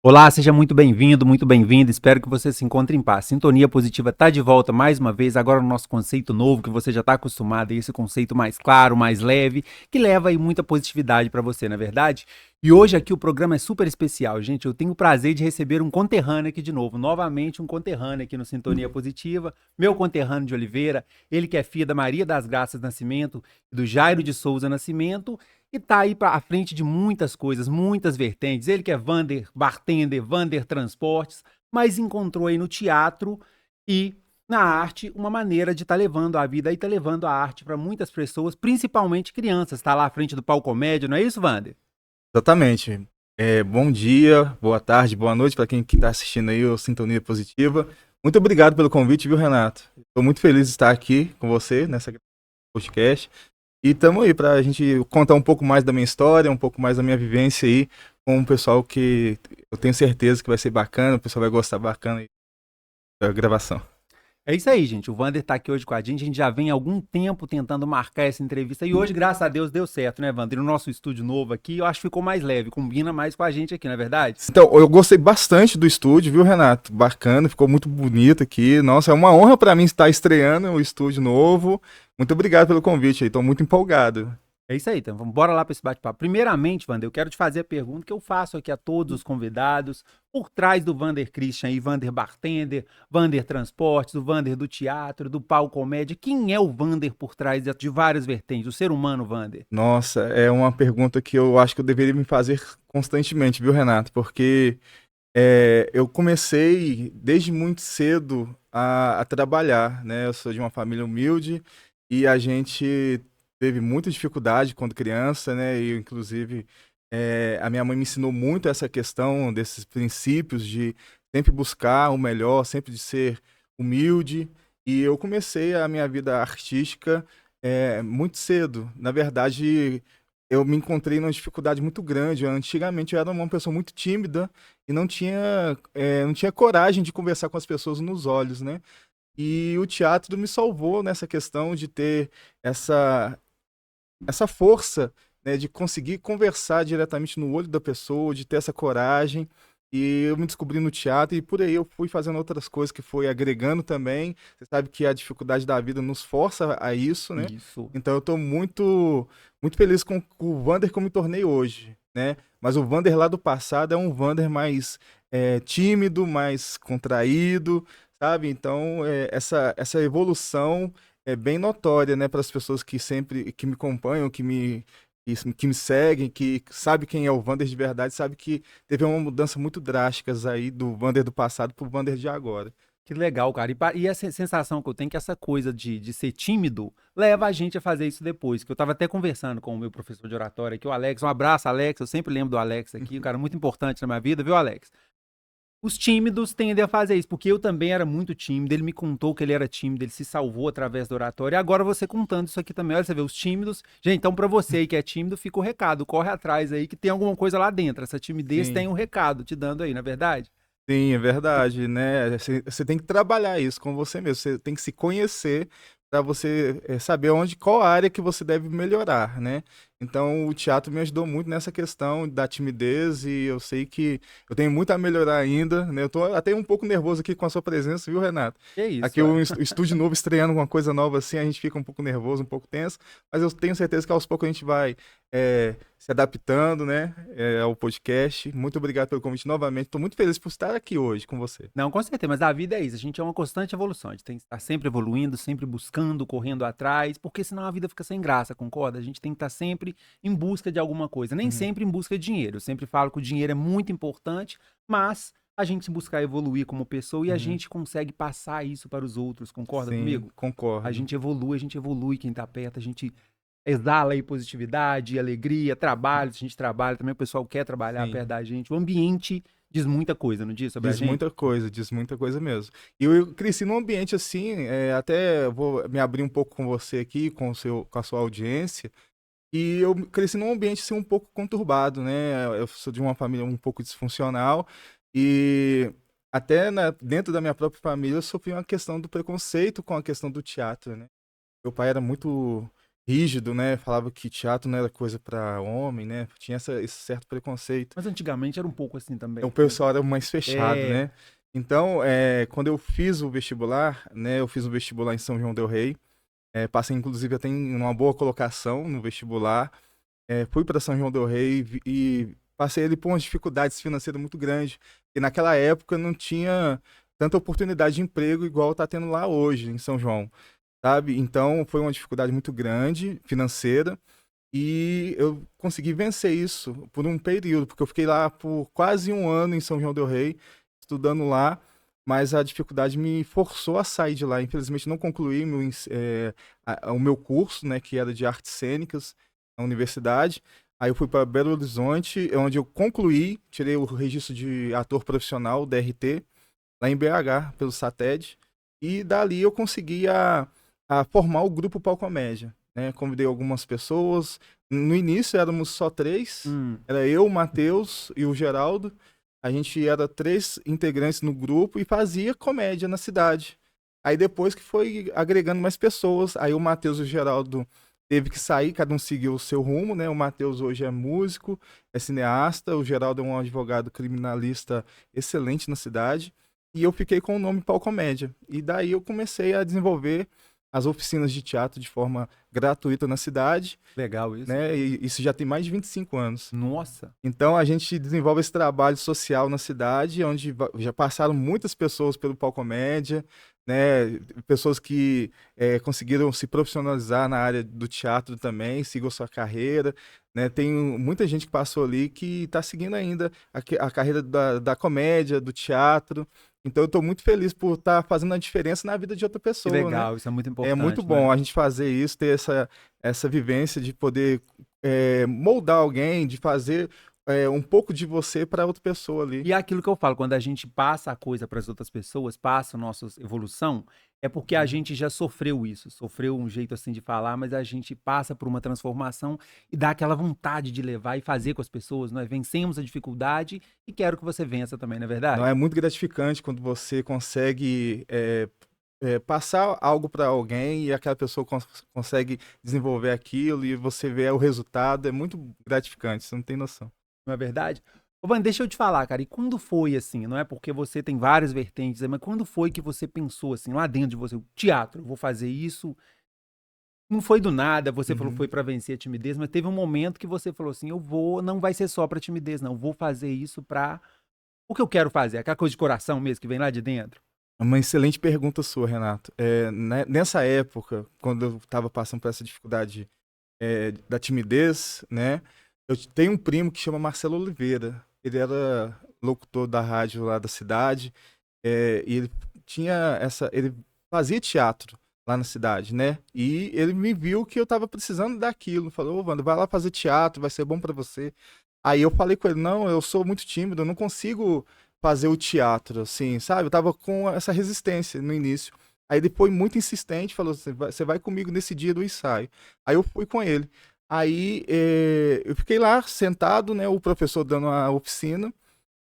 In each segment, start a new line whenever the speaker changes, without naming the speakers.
Olá, seja muito bem-vindo, muito bem-vinda. Espero que você se encontre em paz. Sintonia Positiva está de volta mais uma vez, agora no nosso conceito novo, que você já está acostumado a esse conceito mais claro, mais leve, que leva aí muita positividade para você, não é verdade? E hoje aqui o programa é super especial, gente. Eu tenho o prazer de receber um conterrâneo aqui de novo, novamente um conterrâneo aqui no Sintonia Positiva, meu conterrâneo de Oliveira, ele que é filho da Maria das Graças Nascimento e do Jairo de Souza Nascimento, e tá aí à frente de muitas coisas, muitas vertentes. Ele que é Vander bartender, Vander transportes, mas encontrou aí no teatro e na arte uma maneira de estar levando a vida e tá levando a arte para muitas pessoas, principalmente crianças. Está lá à frente do palco comédia, não é isso, Vander?
Exatamente. Bom dia, boa tarde, boa noite para quem está assistindo aí o Sintonia Positiva. Muito obrigado pelo convite, viu, Renato? Estou muito feliz de estar aqui com você nessa podcast. E estamos aí para a gente contar um pouco mais da minha história, um pouco mais da minha vivência aí com um pessoal que eu tenho certeza que vai ser bacana, o pessoal vai gostar bacana aí da gravação.
É isso aí, gente. O Vander tá aqui hoje com a gente. A gente já vem há algum tempo tentando marcar essa entrevista. E hoje, graças a Deus, deu certo, né, Vander? No nosso estúdio novo aqui, eu acho que ficou mais leve, combina mais com a gente aqui, não é verdade?
Então, eu gostei bastante do estúdio, viu, Renato? Bacana, ficou muito bonito aqui. Nossa, é uma honra para mim estar estreando o estúdio novo. Muito obrigado pelo convite aí, estou muito empolgado.
É isso aí, então vamos bora lá para esse bate-papo. Primeiramente, Vander, eu quero te fazer a pergunta que eu faço aqui a todos os convidados, por trás do Vander Christian e Vander Bartender, Vander Transportes, o Vander do teatro, do palco comédia, quem é o Vander por trás de várias vertentes, o ser humano Vander?
Nossa, é uma pergunta que eu acho que eu deveria me fazer constantemente, viu, Renato? Porque eu comecei desde muito cedo a trabalhar, né? Eu sou de uma família humilde e a gente teve muita dificuldade quando criança, né? E, inclusive, a minha mãe me ensinou muito essa questão desses princípios de sempre buscar o melhor, sempre de ser humilde. E eu comecei a minha vida artística muito cedo. Na verdade, eu me encontrei numa dificuldade muito grande. Antigamente eu era uma pessoa muito tímida e não tinha coragem de conversar com as pessoas nos olhos, né? E o teatro me salvou nessa questão de ter essa, essa força, né, de conseguir conversar diretamente no olho da pessoa, de ter essa coragem. E eu me descobri no teatro e por aí eu fui fazendo outras coisas que foi agregando também. Você sabe que a dificuldade da vida nos força a isso, né?
Isso.
Então eu estou muito feliz com o Vander que eu me tornei hoje, né? Mas o Vander lá do passado é um Vander mais tímido, mais contraído, sabe? Então essa evolução é bem notória, né, para as pessoas que sempre que me acompanham, que me seguem, que sabe quem é o Vander de verdade, sabe que teve uma mudança muito drástica aí do Vander do passado pro Vander de agora.
Que legal, cara. E essa sensação que eu tenho que essa coisa de ser tímido leva a gente a fazer isso depois. Que eu tava até conversando com o meu professor de oratória aqui, o Alex. Um abraço, Alex. Eu sempre lembro do Alex aqui, um cara muito importante na minha vida, viu, Alex? Os tímidos tendem a fazer isso, porque eu também era muito tímido. Ele me contou que ele era tímido, ele se salvou através da oratória. E agora você contando isso aqui também, olha, você vê os tímidos. Gente, então pra você aí que é tímido, fica o recado, corre atrás aí que tem alguma coisa lá dentro. Essa timidez tem
Sim.
um recado te dando aí, na é verdade?
Sim, é verdade, né? Você tem que trabalhar isso com você mesmo. Você tem que se conhecer para você saber qual área que você deve melhorar, né? Então, o teatro me ajudou muito nessa questão da timidez e eu sei que eu tenho muito a melhorar ainda, né? Eu tô até um pouco nervoso aqui com a sua presença, viu, Renato?
Que isso,
Aqui
ué.
o estúdio novo estreando uma coisa nova assim, a gente fica um pouco nervoso, um pouco tenso, mas eu tenho certeza que aos poucos a gente vai se adaptando, né, ao podcast. Muito obrigado pelo convite novamente. Estou muito feliz por estar aqui hoje com você.
Não, com certeza, mas a vida é isso. A gente é uma constante evolução. A gente tem que estar sempre evoluindo, sempre buscando, correndo atrás, porque senão a vida fica sem graça, concorda? A gente tem que estar sempre em busca de alguma coisa, nem
Uhum.
sempre em busca de dinheiro. Eu sempre falo que o dinheiro é muito importante, mas a gente buscar evoluir como pessoa e a
Uhum.
gente consegue passar isso para os outros, concorda
Sim,
comigo?
concordo.
A gente evolui quem tá perto, a gente exala aí positividade, alegria, trabalho. Se a gente trabalha também, o pessoal quer trabalhar perto
Sim.
da gente. O ambiente diz muita coisa, não diz sobre a gente?
Diz muita coisa mesmo. E eu cresci num ambiente assim, até vou me abrir um pouco com você aqui, com a sua audiência. E eu cresci num ambiente assim, um pouco conturbado, né? Eu sou de uma família um pouco disfuncional e até dentro da minha própria família eu sofri uma questão do preconceito com a questão do teatro, né? Meu pai era muito rígido, né? Falava que teatro não era coisa para homem, né? Tinha esse certo preconceito.
Mas antigamente era um pouco assim
Então, o
também.
pessoal era mais fechado,
É.
né? Então, quando eu fiz o vestibular, né? Eu fiz o vestibular em São João del Rei. Passei, inclusive, até em uma boa colocação no vestibular. Fui para São João del Rei e passei ali por umas dificuldades financeiras muito grandes. E naquela época não tinha tanta oportunidade de emprego igual está tendo lá hoje, em São João, sabe? Então, foi uma dificuldade muito grande financeira. E eu consegui vencer isso por um período, porque eu fiquei lá por quase um ano em São João del Rei, estudando lá, mas a dificuldade me forçou a sair de lá. Infelizmente, não concluí o meu curso, né, que era de artes cênicas na universidade. Aí eu fui para Belo Horizonte, onde eu concluí, tirei o registro de ator profissional, DRT, lá em BH, pelo SATED, e dali eu consegui a formar o grupo Palcomédia, né? Convidei algumas pessoas. No início éramos só três,
Hum.
era eu, o Matheus e o Geraldo. A gente era três integrantes no grupo e fazia comédia na cidade. Aí depois que foi agregando mais pessoas, aí o Matheus e o Geraldo teve que sair, cada um seguiu o seu rumo, né? O Matheus hoje é músico, é cineasta, o Geraldo é um advogado criminalista excelente na cidade. E eu fiquei com o nome Palcomédia. E daí eu comecei a desenvolver as oficinas de teatro de forma gratuita na cidade,
Legal isso.
né? E isso já tem mais de 25 anos.
Nossa.
Então a gente desenvolve esse trabalho social na cidade, onde já passaram muitas pessoas pelo Palcomédia, né? Pessoas que conseguiram se profissionalizar na área do teatro também, sigam sua carreira, né? Tem muita gente que passou ali que está seguindo ainda a carreira da comédia, do teatro. Então eu estou muito feliz por estar fazendo a diferença na vida de outra
Que
pessoa, né?
legal, isso é muito
É muito
importante,
bom
né?
a gente fazer isso, ter essa vivência de poder moldar alguém, de fazer um pouco de você para outra pessoa ali.
E é aquilo que eu falo, quando a gente passa a coisa para as outras pessoas, passa a nossa evolução, é porque a
Uhum.
gente já sofreu isso, sofreu um jeito assim de falar, mas a gente passa por uma transformação e dá aquela vontade de levar e fazer com as pessoas, nós vencemos a dificuldade e quero que você vença também, não é
Não,
verdade?
é muito gratificante quando você consegue passar algo para alguém e aquela pessoa consegue desenvolver aquilo e você vê o resultado. É muito gratificante, você não tem noção.
Não é verdade? Ô, Vani, deixa eu te falar, cara, e quando foi assim? Não é porque você tem várias vertentes, mas quando foi que você pensou assim, lá dentro de você, o teatro, eu vou fazer isso? Não foi do nada, você falou que
Uhum.
foi pra vencer a timidez, mas teve um momento que você falou assim, eu vou, não vai ser só pra timidez, não, eu vou fazer isso pra o que eu quero fazer, aquela coisa de coração mesmo que vem lá de dentro.
É uma excelente pergunta sua, Renato. Nessa época, quando eu estava passando por essa dificuldade da timidez, né? Eu tenho um primo que chama Marcelo Oliveira. Ele era locutor da rádio lá da cidade, e ele ele fazia teatro lá na cidade, né? E ele me viu que eu tava precisando daquilo. Falou, ô, Wanda, vai lá fazer teatro, vai ser bom pra você. Aí eu falei com ele, não, eu sou muito tímido, eu não consigo fazer o teatro, assim, sabe? Eu tava com essa resistência no início. Aí ele foi muito insistente, falou, você vai comigo nesse dia do ensaio. Aí eu fui com ele. Aí eu fiquei lá sentado, né, o professor dando a oficina,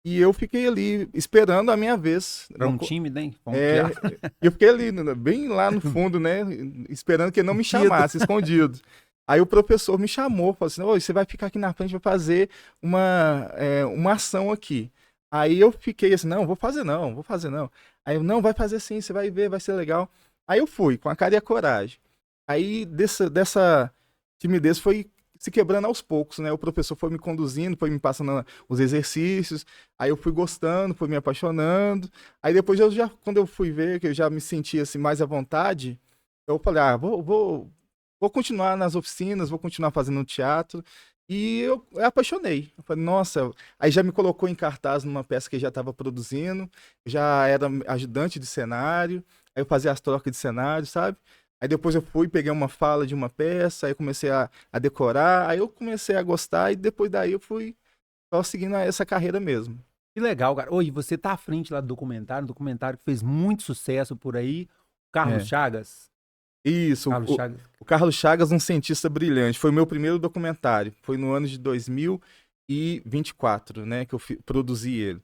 e eu fiquei ali esperando a minha vez.
Pra um time, né? Pra um
É,
teatro.
eu fiquei ali, bem lá no fundo, né, esperando que ele não me
Metido.
chamasse, escondido. Aí o professor me chamou, falou assim, "Ô, você vai ficar aqui na frente, vai fazer uma ação aqui." Aí eu fiquei assim, não, vou fazer não, vou fazer não. Aí eu, não, vai fazer sim, você vai ver, vai ser legal. Aí eu fui, com a cara e a coragem. Aí dessa timidez foi se quebrando aos poucos, né? O professor foi me conduzindo, foi me passando os exercícios, aí eu fui gostando, fui me apaixonando. Aí depois quando eu fui ver que eu já me sentia assim mais à vontade, eu falei, vou continuar nas oficinas, vou continuar fazendo teatro. E eu apaixonei. Eu falei, nossa, aí já me colocou em cartaz numa peça que eu já estava produzindo, já era ajudante de cenário, aí eu fazia as trocas de cenário, sabe? Aí depois eu fui, peguei uma fala de uma peça, aí comecei a decorar, aí eu comecei a gostar e depois daí eu fui só seguindo essa carreira mesmo.
Que legal, cara. Oi, você tá à frente lá do documentário, um documentário que fez muito sucesso por aí, Carlos
É.
Chagas.
Isso,
Carlos Chagas.
o Carlos Chagas, um cientista brilhante, foi o meu primeiro documentário. Foi no ano de 2024, né, que eu produzi ele.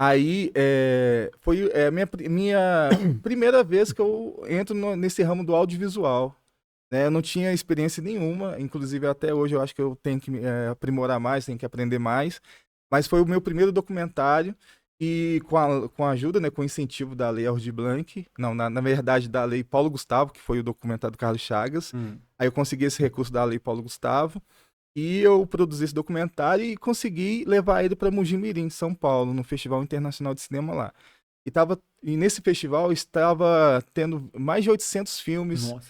Aí foi a minha primeira vez que eu entro nesse ramo do audiovisual. né? Eu não tinha experiência nenhuma, inclusive até hoje eu acho que eu tenho que aprimorar mais, tenho que aprender mais. Mas foi o meu primeiro documentário e com a ajuda, né, com o incentivo da Lei Aldir Blanc, não, na verdade da Lei Paulo Gustavo, que foi o documentário do Carlos Chagas. Aí eu consegui esse recurso da Lei Paulo Gustavo e eu produzi esse documentário e consegui levar ele para Mogi Mirim, São Paulo, no Festival Internacional de Cinema lá. E nesse festival estava tendo mais de 800 filmes
Nossa.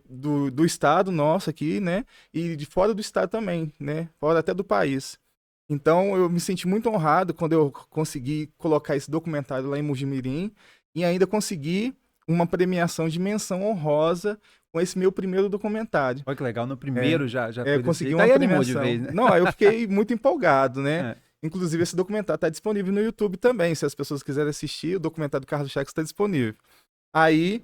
do estado nosso aqui, né? E de fora do estado também, né? Fora até do país. Então eu me senti muito honrado quando eu consegui colocar esse documentário lá em Mogi Mirim e ainda consegui uma premiação de menção honrosa com esse meu primeiro documentário.
Olha que legal, no
É,
primeiro já foi desse
consegui
jeito.
uma
Aí animou de
premiação.
vez, né?
Não, aí eu fiquei muito empolgado, né?
É.
Inclusive, esse documentário está disponível no YouTube também. Se as pessoas quiserem assistir, o documentário do Carlos Chagas está disponível. Aí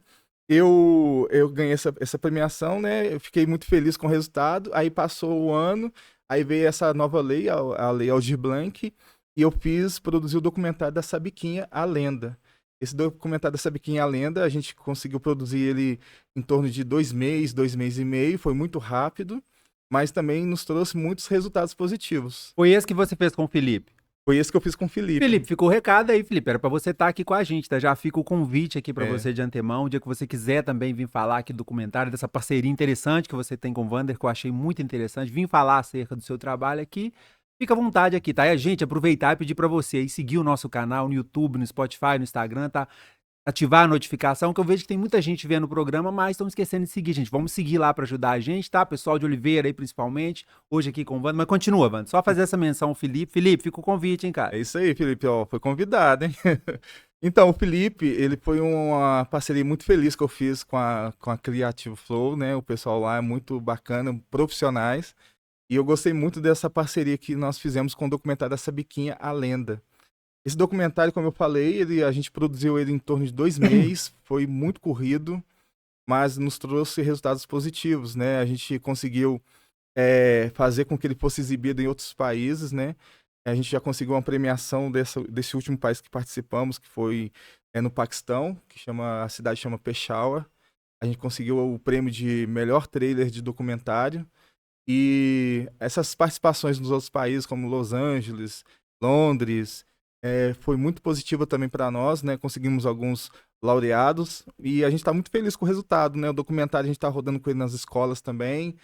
eu ganhei essa premiação, né? Eu fiquei muito feliz com o resultado. Aí passou o ano, aí veio essa nova lei, a Lei Aldir Blanc, e eu produzi o documentário da Sabiquinha, A Lenda. Esse documentário da Sabiquinha, A Lenda, a gente conseguiu produzir ele em torno de 2 meses e meio, foi muito rápido, mas também nos trouxe muitos resultados positivos.
Foi esse que você fez com o Felipe.
Foi esse que eu fiz com o Felipe.
Felipe, ficou o recado aí, Felipe. Era pra você estar aqui com a gente, tá? Já fica o convite aqui pra
É.
você de antemão. O dia que você quiser também vir falar aqui do documentário, dessa parceria interessante que você tem com o Vander, que eu achei muito interessante. Vim falar acerca do seu trabalho aqui. Fica à vontade aqui, tá? E a gente aproveitar e pedir pra você aí seguir o nosso canal no YouTube, no Spotify, no Instagram, tá? Ativar a notificação, que eu vejo que tem muita gente vendo o programa, mas estão esquecendo de seguir, gente. Vamos seguir lá para ajudar a gente, tá? Pessoal de Oliveira aí, principalmente, hoje aqui com o Wanda. Mas continua, Wanda. Só fazer essa menção ao Felipe. Felipe, fica o convite, hein, cara?
É isso aí, Felipe. Ó, foi convidado, hein? Então, o Felipe, ele foi uma parceria muito feliz que eu fiz com a Creative Flow, né? O pessoal lá é muito bacana, profissionais. E eu gostei muito dessa parceria que nós fizemos com o documentário da Sabiquinha, A Lenda. Esse documentário, como eu falei, a gente produziu ele em torno de 2 meses, foi muito corrido, mas nos trouxe resultados positivos, né? A gente conseguiu fazer com que ele fosse exibido em outros países, né? A gente já conseguiu uma premiação desse último país que participamos, que foi no Paquistão, a cidade chama Peshawar. A gente conseguiu o prêmio de melhor trailer de documentário. E essas participações nos outros países, como Los Angeles, Londres, foi muito positiva também para nós, né? Conseguimos alguns laureados e a gente está muito feliz com o resultado, né? O documentário a gente está rodando com ele nas escolas também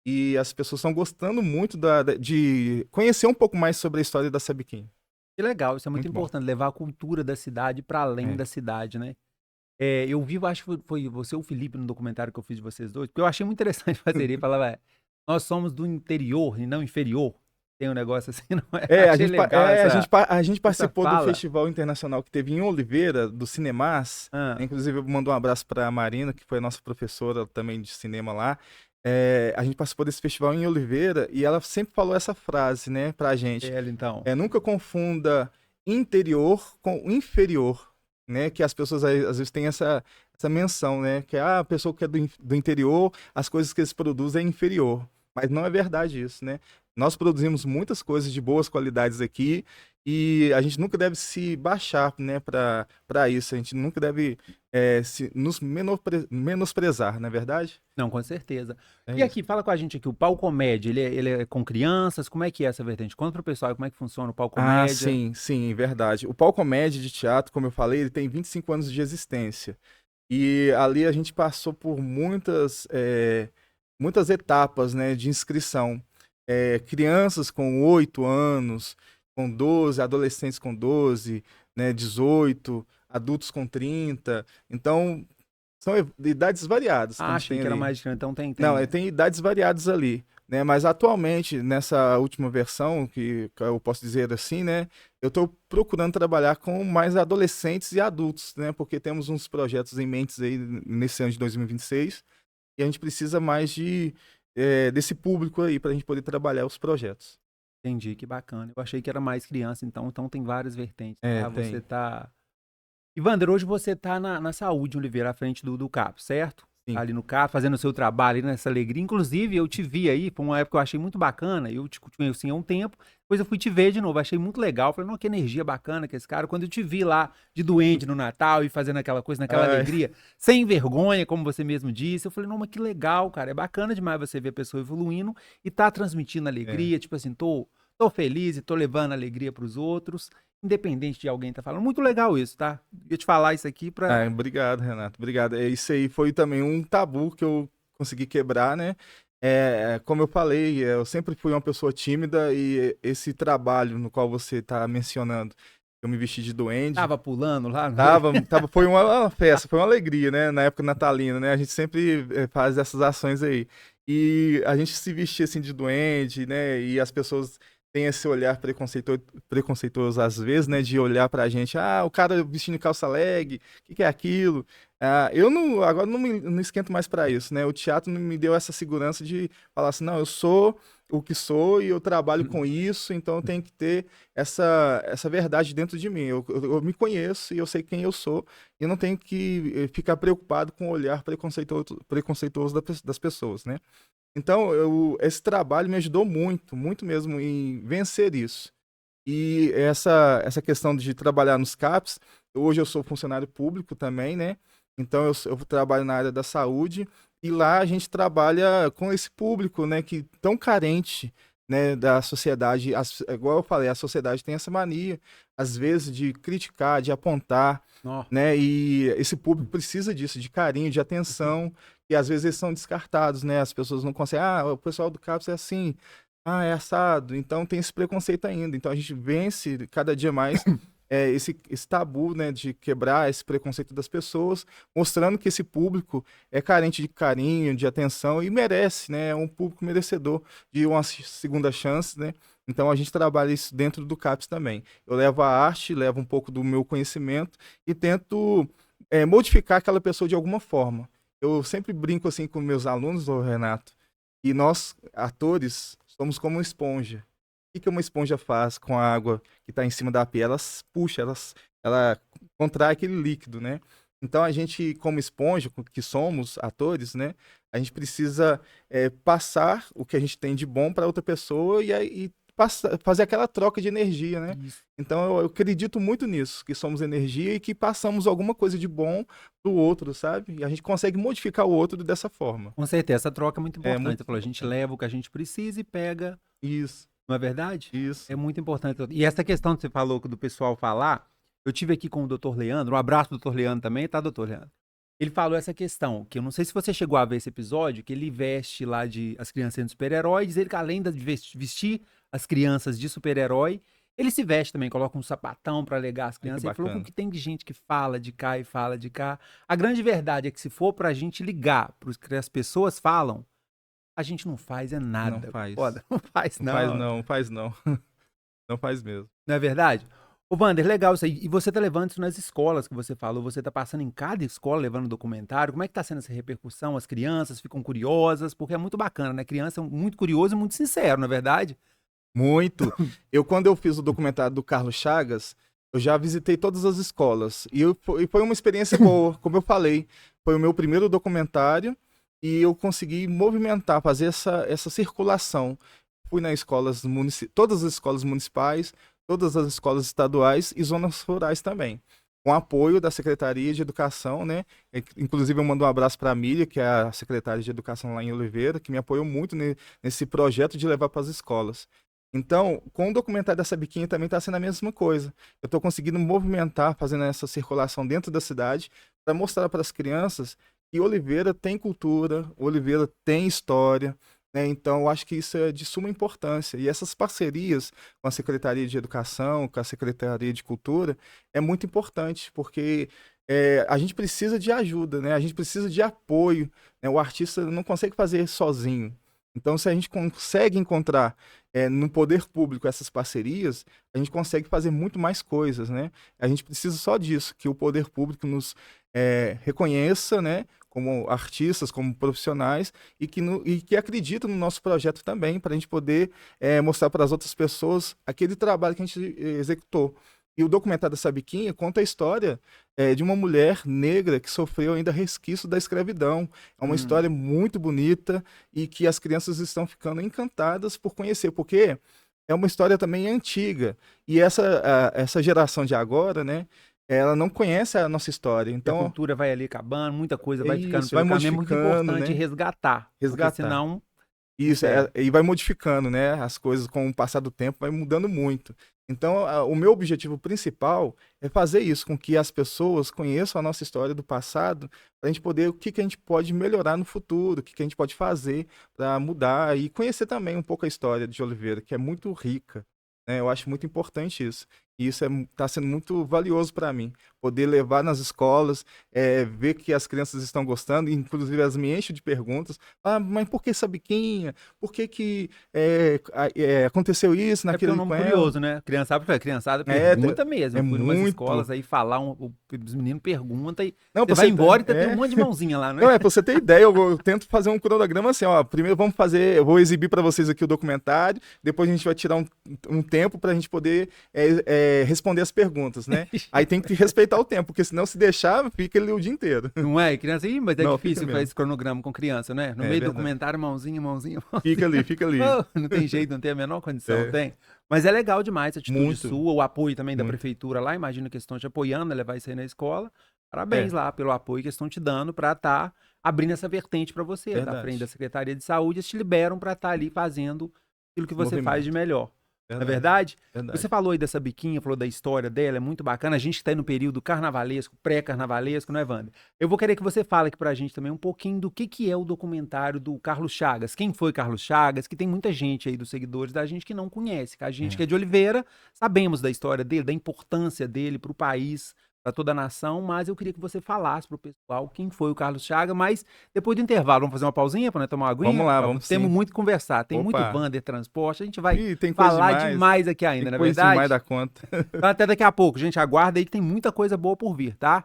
e as pessoas estão gostando muito de conhecer um pouco mais sobre a história da Sabiquinha.
Que legal, isso é muito
Muito bom.
importante, levar a cultura da cidade para além
É.
da cidade, né? Eu vi, eu acho que foi você ou o Felipe no documentário que eu fiz de vocês dois, porque eu achei muito interessante fazer ele. Falava, nós somos do interior e não inferior. Tem um negócio assim, não é?
É,
Achei legal
a gente
essa
participou do
fala.
festival internacional que teve em Oliveira, do Cinemas.
Ah,
Inclusive, eu mando um abraço para a Marina, que foi a nossa professora também de cinema lá. A gente participou desse festival em Oliveira e ela sempre falou essa frase, né, pra gente.
ela então.
Nunca confunda interior com inferior, né? Que as pessoas às vezes têm essa menção, né? Que a pessoa que é do interior, as coisas que eles produzem é inferior. Mas não é verdade isso, né? Nós produzimos muitas coisas de boas qualidades aqui e a gente nunca deve se baixar, né, para isso. A gente nunca deve nos menosprezar, não é verdade?
Não, com certeza.
É
E
isso.
aqui, fala com a gente aqui, o pau comédia, ele é com crianças? Como é que é essa vertente? Conta pro pessoal como é que funciona o pau
Ah,
comédia.
sim, verdade. O Palco Comédia de Teatro, como eu falei, ele tem 25 anos de existência. E ali a gente passou por muitas etapas, né, de inscrição. Crianças com 8 anos, com 12, adolescentes com 12, né, 18, adultos com 30. Então, são idades variadas que a
Ah,
gente
achei
tem
que era
ali.
mais de criança, então
Não, tem idades variadas ali, né? Mas atualmente, nessa última versão, que eu posso dizer assim, né? Eu estou procurando trabalhar com mais adolescentes e adultos, né? Porque temos uns projetos em mente aí nesse ano de 2026 e a gente precisa mais desse público aí para a gente poder trabalhar os projetos.
Entendi, que bacana. Eu achei que era mais criança, então tem várias vertentes, tá? Você
Tem.
tá... Ivander, hoje você tá na Saúde, Oliveira, à frente do CAP, certo?
Sim.
ali no carro, fazendo o seu trabalho, ali nessa alegria. Inclusive, eu te vi aí, foi uma época que eu achei muito bacana, eu te conheci há um tempo, depois eu fui te ver de novo, achei muito legal, falei, não, que energia bacana que esse cara, quando eu te vi lá de doente no Natal e fazendo aquela coisa, naquela
Ai,
alegria, sem vergonha, como você mesmo disse, eu falei, não, mas que legal, cara, é bacana demais você ver a pessoa evoluindo e tá transmitindo
é.
alegria, tipo assim, tô feliz e tô levando alegria pros outros, independente de alguém tá falando. Muito legal isso, tá? Eu ia te falar isso aqui pra...
Obrigado, Renato. Obrigado. Isso aí foi também um tabu que eu consegui quebrar, né? Como eu falei, eu sempre fui uma pessoa tímida e esse trabalho no qual você está mencionando, eu me vesti de duende,
Tava pulando lá, não foi?
foi uma festa, foi uma alegria, né? Na época natalina, né? A gente sempre faz essas ações aí. E a gente se vestia assim de duende, né? E as pessoas têm esse olhar preconceituoso às vezes, né? De olhar pra gente, o cara vestindo calça leg, o que é aquilo? Eu não, agora não esquento mais pra isso, né? O teatro me deu essa segurança de falar assim, não, eu sou o que sou e eu trabalho com isso, então eu tenho que ter essa verdade dentro de mim. Eu me conheço e eu sei quem eu sou e eu não tenho que ficar preocupado com o olhar preconceituoso das pessoas, né? Então, esse trabalho me ajudou muito, muito mesmo em vencer isso. E essa questão de trabalhar nos CAPs, hoje eu sou funcionário público também, né? Então eu trabalho na área da saúde e lá a gente trabalha com esse público, né, que tão carente, né, da sociedade. Igual eu falei, a sociedade tem essa mania, às vezes, de criticar, de apontar,
Ó,
né? E esse público precisa disso, de carinho, de atenção, e às vezes eles são descartados, né? As pessoas não conseguem, o pessoal do CAPS é assim, é assado, então tem esse preconceito ainda. Então a gente vence cada dia mais esse tabu, né, de quebrar esse preconceito das pessoas, mostrando que esse público é carente de carinho, de atenção e merece, né? É um público merecedor de uma segunda chance, né? Então a gente trabalha isso dentro do CAPS também. Eu levo a arte, levo um pouco do meu conhecimento e tento modificar aquela pessoa de alguma forma. Eu sempre brinco assim com meus alunos, ô Renato, e nós, atores, somos como uma esponja. O que uma esponja faz com a água que está em cima da pia? Puxa, ela contrai aquele líquido, né? Então a gente, como esponja, que somos atores, né? A gente precisa passar o que a gente tem de bom para outra pessoa e fazer aquela troca de energia, né?
isso.
Então eu acredito muito nisso, que somos energia e que passamos alguma coisa de bom pro outro, sabe? E a gente consegue modificar o outro dessa forma.
Com certeza, essa troca é muito
É
importante.
muito
Você falou, a gente
importante.
leva o que a gente precisa e pega,
Isso,
não é verdade? É
isso.
muito importante. E essa questão que você falou do pessoal falar, eu tive aqui com o doutor Leandro, um abraço do doutor Leandro também, tá, doutor Leandro? Ele falou essa questão, que eu não sei se você chegou a ver esse episódio, que ele veste lá de as crianças sendo super-herói, diz ele que além de vestir as crianças de super-herói, ele se veste também, coloca um sapatão pra alegar as
Ai, que
crianças. Ele falou que o
bacana.
que tem de gente que fala de cá e fala de cá. A grande verdade é que se for pra gente ligar pros que as pessoas falam, a gente não faz é
Não
nada.
faz.
Foda, não faz
Não faz
não.
não, faz não. Não faz mesmo.
Não é verdade? Ô, Wander, legal isso aí. E você tá levando isso nas escolas que você falou. Você tá passando em cada escola levando documentário. Como é que tá sendo essa repercussão? As crianças ficam curiosas, porque é muito bacana, né? Criança é muito curioso e muito sincero, não é verdade?
Muito. Quando eu fiz o documentário do Carlos Chagas, eu já visitei todas as escolas. E foi uma experiência boa, como eu falei. Foi o meu primeiro documentário e eu consegui movimentar, fazer essa circulação. Fui nas escolas todas as escolas municipais, todas as escolas estaduais e zonas rurais também. Com apoio da Secretaria de Educação, né? Inclusive, eu mando um abraço para a Mília, que é a secretária de Educação lá em Oliveira, que me apoiou muito nesse projeto de levar para as escolas. Então, com o documentário dessa biquinha também está sendo a mesma coisa. Eu estou conseguindo movimentar, fazendo essa circulação dentro da cidade, para mostrar para as crianças que Oliveira tem cultura, Oliveira tem história, né? Então, eu acho que isso é de suma importância. E essas parcerias com a Secretaria de Educação, com a Secretaria de Cultura, é muito importante, porque a gente precisa de ajuda, né? A gente precisa de apoio, né? O artista não consegue fazer sozinho. Então, se a gente consegue encontrar no poder público essas parcerias, a gente consegue fazer muito mais coisas, né? A gente precisa só disso, que o poder público nos reconheça, né? Como artistas, como profissionais, e que acreditam no nosso projeto também, para a gente poder mostrar para as outras pessoas aquele trabalho que a gente executou. E o documentário da Sabiquinha conta a história de uma mulher negra que sofreu ainda resquício da escravidão. É uma história muito bonita e que as crianças estão ficando encantadas por conhecer, porque é uma história também antiga. E essa geração de agora, né, ela não conhece a nossa história.
E a
Então,
cultura vai ali acabando, muita coisa
é
vai ficando
isso, vai
pelo caminho. É muito
modificando,
importante
né?
resgatar, porque
Resgatar.
senão se
Isso,
perde.
e vai modificando, né? As coisas com o passar do tempo vai mudando muito. Então, o meu objetivo principal é fazer isso, com que as pessoas conheçam a nossa história do passado, para a gente poder, o que que a gente pode melhorar no futuro, o que que a gente pode fazer para mudar e conhecer também um pouco a história de Oliveira, que é muito rica, né? Eu acho muito importante isso. E isso está sendo muito valioso para mim, poder levar nas escolas, ver que as crianças estão gostando, inclusive elas me enchem de perguntas. Ah, mas por que essa biquinha? Por que que aconteceu isso
É porque é um
naquele
nome
com ela?
curioso, né? Criançada
É,
pergunta mesmo.
é
Eu fui em umas escolas
muito.
aí falar, os meninos perguntam e
Não,
você
pra
vai
você.
embora e tem um monte de mãozinha lá, né?
Não, pra você ter ideia, eu tento fazer um cronograma assim, ó. Primeiro vamos fazer, eu vou exibir para vocês aqui o documentário, depois a gente vai tirar um tempo pra gente poder responder as perguntas, né? Aí tem que respeitar o tempo, porque senão se deixar, fica ali o dia inteiro.
Não é? E criança, ih, mas é
Não, fica
difícil fazer
mesmo.
esse cronograma com criança, né? No
É
meio do
verdade.
documentário, mãozinha, mãozinha,
Fica ali, fica ali.
oh, não tem jeito, não tem a menor condição,
É,
tem. Mas é legal demais a atitude
muito,
sua, o apoio também da
muito.
prefeitura lá. Imagino que eles estão te apoiando, levar isso aí na escola. Parabéns
É,
lá pelo apoio que eles estão te dando para estar abrindo essa vertente para você, da frente da
verdade.
Secretaria de Saúde. Eles te liberam para estar ali fazendo aquilo que
Esse
você faz de
movimento.
melhor. Não é
Verdade,
verdade? Você
verdade.
falou aí dessa biquinha, falou da história dela, é muito bacana. A gente está aí no período carnavalesco, pré-carnavalesco, não é, Wander? Eu vou querer que você fale aqui pra gente também um pouquinho do que é o documentário do Carlos Chagas. Quem foi Carlos Chagas? Que tem muita gente aí dos seguidores da gente que não conhece. Que a gente que é de Oliveira, sabemos da história dele, da importância dele para o país, para toda a nação, mas eu queria que você falasse pro pessoal quem foi o Carlos Chagas, mas depois do intervalo, vamos fazer uma pausinha para nós tomar uma
Vamos
aguinha?
lá, vamos
Temos
sim.
muito que conversar, tem muito
Opa.
Wander Transporte, a gente vai
Ih, tem coisa
falar
demais.
demais aqui
Tem
ainda, não é
coisa demais
verdade?
da conta.
Então até daqui a pouco, gente. Aguarda aí que tem muita coisa boa por vir, tá?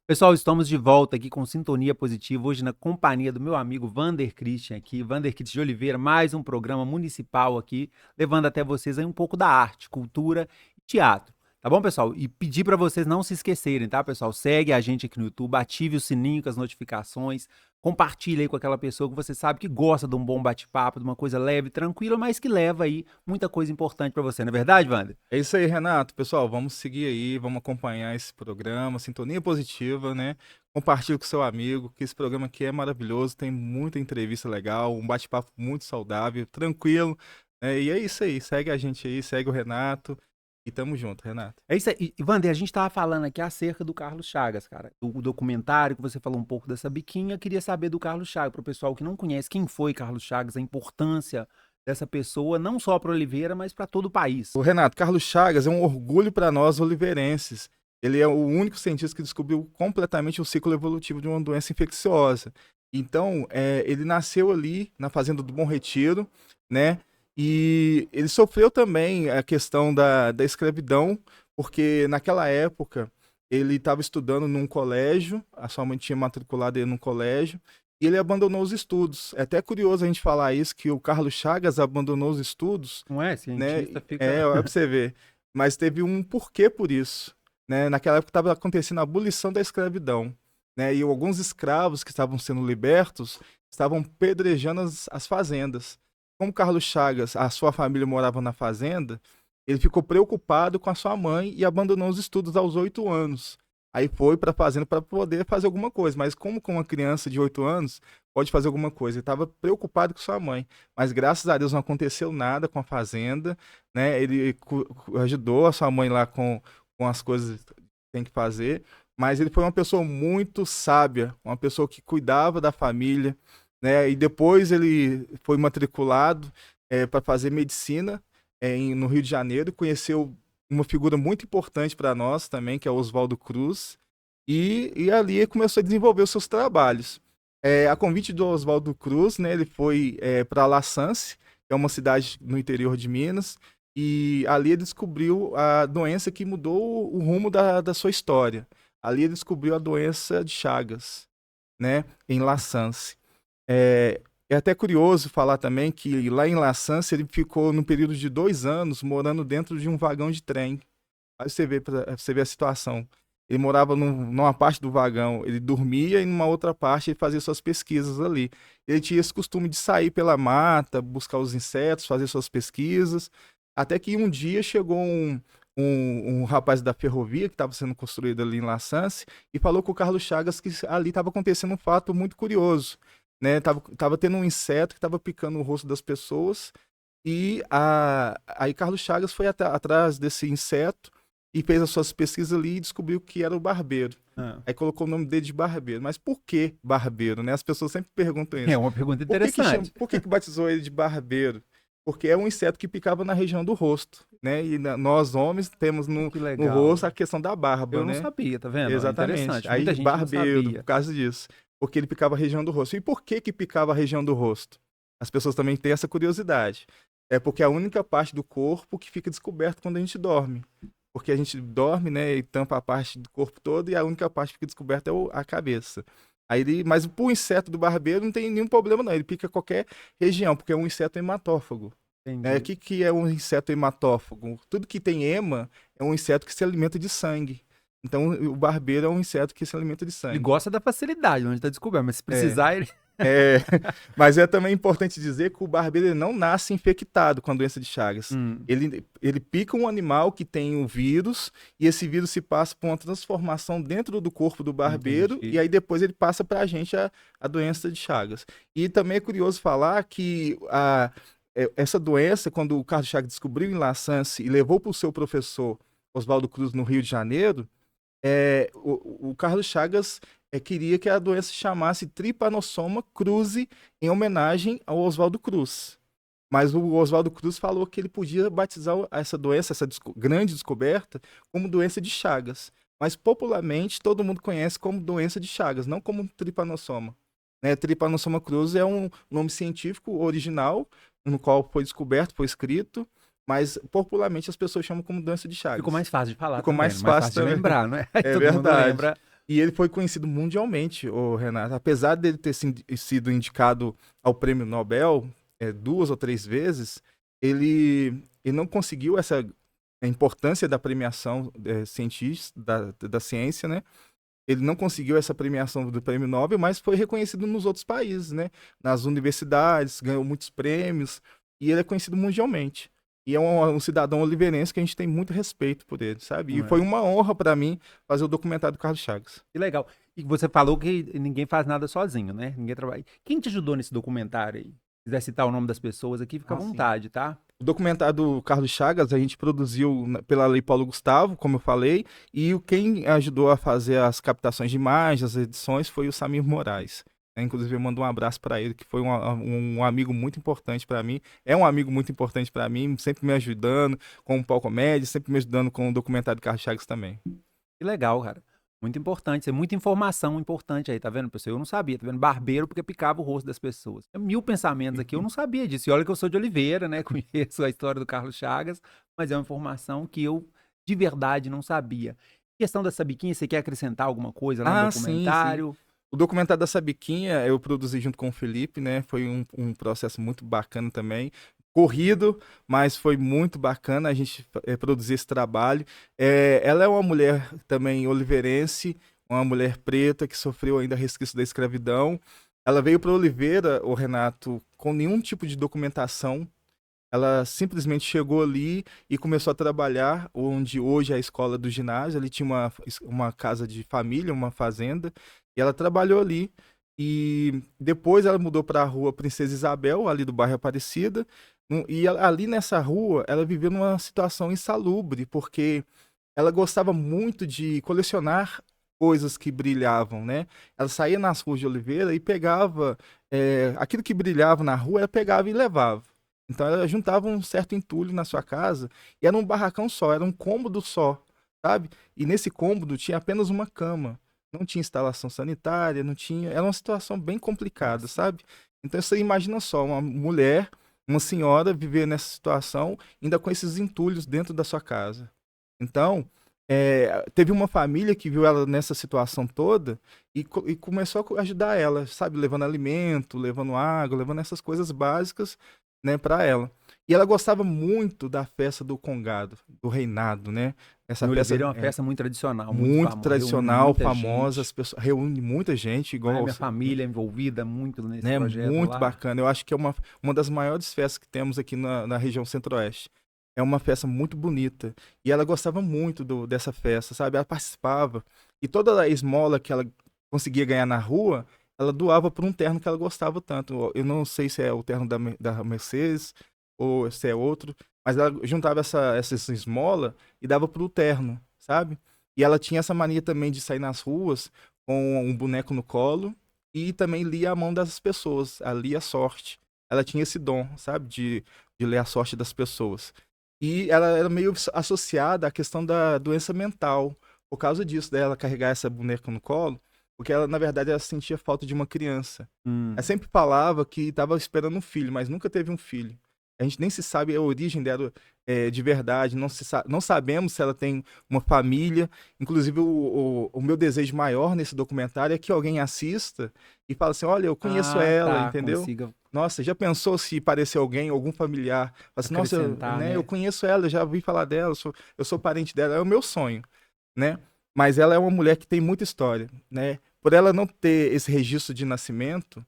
Pessoal, estamos de volta aqui com Sintonia Positiva, hoje na companhia do meu amigo Vander Christian aqui, Vander Christian de Oliveira, mais um programa municipal aqui, levando até vocês aí um pouco da arte, cultura e teatro. Tá bom, pessoal? E pedir para vocês não se esquecerem, tá, pessoal? Segue a gente aqui no YouTube, ative o sininho com as notificações, compartilhe aí com aquela pessoa que você sabe que gosta de um bom bate-papo, de uma coisa leve, tranquila, mas que leva aí muita coisa importante para você, não é verdade, Vander?
É isso aí, Renato. Pessoal, vamos seguir aí, vamos acompanhar esse programa, Sintonia Positiva, né? Compartilhe com seu amigo, que esse programa aqui é maravilhoso, tem muita entrevista legal, um bate-papo muito saudável, tranquilo. E é isso aí, segue a gente aí, segue o Renato e tamo junto, Renato.
É isso aí. E, Wander, a gente tava falando aqui acerca do Carlos Chagas, cara. Do documentário que você falou um pouco dessa biquinha. Queria saber do Carlos Chagas, pro pessoal que não conhece quem foi Carlos Chagas, a importância dessa pessoa, não só para Oliveira, mas para todo o país.
O Renato, Carlos Chagas é um orgulho para nós oliveirenses. Ele é o único cientista que descobriu completamente o ciclo evolutivo de uma doença infecciosa. Então, ele nasceu ali na fazenda do Bom Retiro, né? E ele sofreu também a questão da escravidão, porque naquela época ele estava estudando num colégio, a sua mãe tinha matriculado ele num colégio, e ele abandonou os estudos. É até curioso a gente falar isso, que o Carlos Chagas abandonou os estudos,
Não é?
né?
Cientista fica.
Olha pra você ver. Mas teve um porquê por isso, né? Naquela época estava acontecendo a abolição da escravidão, né? E alguns escravos que estavam sendo libertos estavam pedrejando as fazendas. Como Carlos Chagas, a sua família morava na fazenda, ele ficou preocupado com a sua mãe e abandonou os estudos aos 8 anos. Aí foi para a fazenda para poder fazer alguma coisa. Mas como com uma criança de 8 anos pode fazer alguma coisa? Ele estava preocupado com sua mãe. Mas graças a Deus não aconteceu nada com a fazenda, né? Ele ajudou a sua mãe lá com as coisas tem que fazer, mas ele foi uma pessoa muito sábia, uma pessoa que cuidava da família, né? E depois ele foi matriculado para fazer medicina no Rio de Janeiro, conheceu uma figura muito importante para nós também, que é o Oswaldo Cruz, e ali ele começou a desenvolver os seus trabalhos. A convite do Oswaldo Cruz, né, ele foi para La Sance, que é uma cidade no interior de Minas, e ali ele descobriu a doença que mudou o rumo da sua história. Ali ele descobriu a doença de Chagas, né, em La Sance. É até curioso falar também que lá em La Sance ele ficou num período de 2 anos morando dentro de um vagão de trem. Aí você vê a situação. Ele morava numa parte do vagão, ele dormia e numa outra parte ele fazia suas pesquisas ali. Ele tinha esse costume de sair pela mata, buscar os insetos, fazer suas pesquisas. Até que um dia chegou um rapaz da ferrovia que estava sendo construído ali em La Sance e falou com o Carlos Chagas que ali estava acontecendo um fato muito curioso. Né? Tava tendo um inseto que estava picando o rosto das pessoas e aí Carlos Chagas foi atrás desse inseto e fez as suas pesquisas ali e descobriu que era o barbeiro. Aí colocou o nome dele de barbeiro. Mas por que barbeiro, né? As pessoas sempre perguntam isso.
É uma pergunta interessante.
Por que batizou ele de barbeiro? Porque é um inseto que picava na região do rosto, né? E nós, homens, temos no rosto a questão da barba,
Eu
né?
não sabia, tá vendo?
Exatamente.
Aí
Aí barbeiro, por causa disso. Porque ele picava a região do rosto. E por que picava a região do rosto? As pessoas também têm essa curiosidade. É porque é a única parte do corpo que fica descoberta quando a gente dorme. Porque a gente dorme, né, e tampa a parte do corpo todo e a única parte que fica descoberta é a cabeça. Mas pro inseto do barbeiro não tem nenhum problema não, ele pica qualquer região, porque é um inseto hematófago. O que é um inseto hematófago? Tudo que tem hema é um inseto que se alimenta de sangue. Então o barbeiro é um inseto que se alimenta de sangue.
Ele gosta da facilidade, onde está descoberto, mas se precisar ele...
Mas é também importante dizer que o barbeiro ele não nasce infectado com a doença de Chagas. Ele pica um animal que tem um vírus e esse vírus se passa por uma transformação dentro do corpo do barbeiro. Entendi. E aí depois ele passa para a gente a doença de Chagas. E também é curioso falar que essa doença, quando o Carlos Chagas descobriu em La Sance e levou para o seu professor Oswaldo Cruz no Rio de Janeiro, o Carlos Chagas queria que a doença se chamasse Trypanosoma cruzi, em homenagem ao Oswaldo Cruz. Mas o Oswaldo Cruz falou que ele podia batizar essa doença, essa grande descoberta, como doença de Chagas. Mas popularmente todo mundo conhece como doença de Chagas, não como Trypanosoma. Trypanosoma cruzi é um nome científico original, no qual foi descoberto, foi escrito, mas popularmente as pessoas chamam como doença de Chagas.
Ficou mais fácil de falar.
Ficou mais fácil
de lembrar, não é?
É verdade. E ele foi conhecido mundialmente, o Renato. Apesar dele ter sido indicado ao Prêmio Nobel 2 ou 3 vezes, ele não conseguiu essa importância da premiação científica, da ciência, né? Ele não conseguiu essa premiação do Prêmio Nobel, mas foi reconhecido nos outros países, né? Nas universidades, ganhou muitos prêmios e ele é conhecido mundialmente. E é um cidadão oliveirense que a gente tem muito respeito por ele, sabe? E foi uma honra para mim fazer o documentário do Carlos Chagas.
Que legal. E você falou que ninguém faz nada sozinho, né? Ninguém trabalha. Quem te ajudou nesse documentário aí? Se quiser citar o nome das pessoas aqui, fica à vontade, sim. Tá?
O documentário do Carlos Chagas a gente produziu pela Lei Paulo Gustavo, como eu falei, e quem ajudou a fazer as captações de imagens, as edições, foi o Samir Moraes. Inclusive, eu mando um abraço para ele, que foi um amigo muito importante para mim. É um amigo muito importante para mim, sempre me ajudando com o Pau Comédia, sempre me ajudando com o documentário do Carlos Chagas também.
Que legal, cara. Muito importante. Tem muita informação importante aí, tá vendo, pessoal? Eu não sabia, tá vendo? Barbeiro porque picava o rosto das pessoas. Tem 1000 pensamentos aqui, eu não sabia disso. E olha que eu sou de Oliveira, né? Conheço a história do Carlos Chagas, mas é uma informação que eu, de verdade, não sabia. Questão da Sabiquinha, você quer acrescentar alguma coisa lá no documentário?
Sim. O documentário da Sabiquinha eu produzi junto com o Felipe, né? Foi um processo muito bacana também. Corrido, mas foi muito bacana a gente produzir esse trabalho. Ela é uma mulher também oliveirense, uma mulher preta que sofreu ainda resquício da escravidão. Ela veio para Oliveira, o Renato, com nenhum tipo de documentação. Ela simplesmente chegou ali e começou a trabalhar onde hoje é a escola do ginásio. Ali tinha uma casa de família, uma fazenda, e ela trabalhou ali. E depois ela mudou para a rua Princesa Isabel, ali do bairro Aparecida. E ali nessa rua, ela viveu numa situação insalubre, porque ela gostava muito de colecionar coisas que brilhavam, né? Ela saía nas ruas de Oliveira e pegava aquilo que brilhava na rua, ela pegava e levava. Então ela juntava um certo entulho na sua casa e era um barracão só, era um cômodo só, sabe? E nesse cômodo tinha apenas uma cama. Não tinha instalação sanitária, não tinha. Era uma situação bem complicada,
Nossa.
sabe? Então você imagina só, uma mulher, uma senhora viver nessa situação, ainda com esses entulhos dentro da sua casa. Então, teve uma família que viu ela nessa situação toda e começou a ajudar ela, sabe? Levando alimento, levando água, levando essas coisas básicas, né, para ela. E ela gostava muito da festa do Congado, do reinado, né?
Em
Essa
Oliveira é
festa
uma festa muito tradicional, muito
muito
famosa, reúne
tradicional,
muita
famosa,
gente,
as pessoas, reúne muita gente,
não é?
igual,
Minha família é envolvida muito nesse
né?
projeto
Muito
lá.
bacana. Eu acho que é uma das maiores festas que temos aqui na região Centro-Oeste. É uma festa muito bonita. E ela gostava muito dessa festa, sabe? Ela participava. E toda a esmola que ela conseguia ganhar na rua, ela doava por um terno que ela gostava tanto. Eu não sei se é o terno da Mercedes ou se é outro, mas ela juntava essa esmola e dava pro terno, sabe? E ela tinha essa mania também de sair nas ruas com um boneco no colo e também lia a mão das pessoas, ela lia a sorte. Ela tinha esse dom, sabe, de ler a sorte das pessoas. E ela era meio associada à questão da doença mental, por causa disso, dela carregar essa boneca no colo, porque ela, na verdade, ela sentia falta de uma criança. Ela
Hum.
sempre falava que estava esperando um filho, mas nunca teve um filho. A gente nem se sabe a origem dela de verdade, não sabemos se ela tem uma família. Inclusive, o meu desejo maior nesse documentário é que alguém assista e fale assim: olha, eu conheço
Ah,
ela,
tá,
entendeu?
consiga
Nossa, já pensou se parecer alguém, algum familiar? Fala assim, nossa,
acrescentar,
né, eu
né?
conheço ela, já ouvi falar dela, eu sou parente dela, é o meu sonho, né? Mas ela é uma mulher que tem muita história, né? Por ela não ter esse registro de nascimento,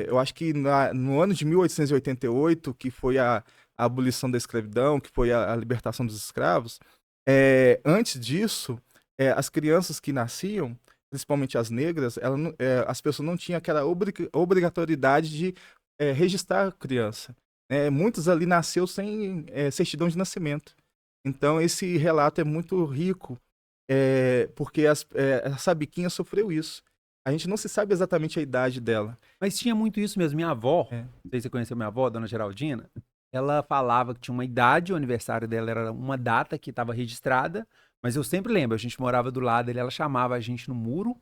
eu acho que no ano de 1888, que foi a abolição da escravidão, que foi a libertação dos escravos, antes disso, as crianças que nasciam, principalmente as negras, as pessoas não tinham aquela obrigatoriedade de registrar a criança. Muitos ali nasceu sem certidão de nascimento. Então, esse relato é muito rico, porque a Sabiquinha sofreu isso. A gente não se sabe exatamente a idade dela.
Mas tinha muito isso mesmo. Minha avó,
É.
não sei se você conheceu minha avó, Dona Geraldina, ela falava que tinha uma idade, o aniversário dela era uma data que estava registrada, mas eu sempre lembro, a gente morava do lado, ela chamava a gente no muro,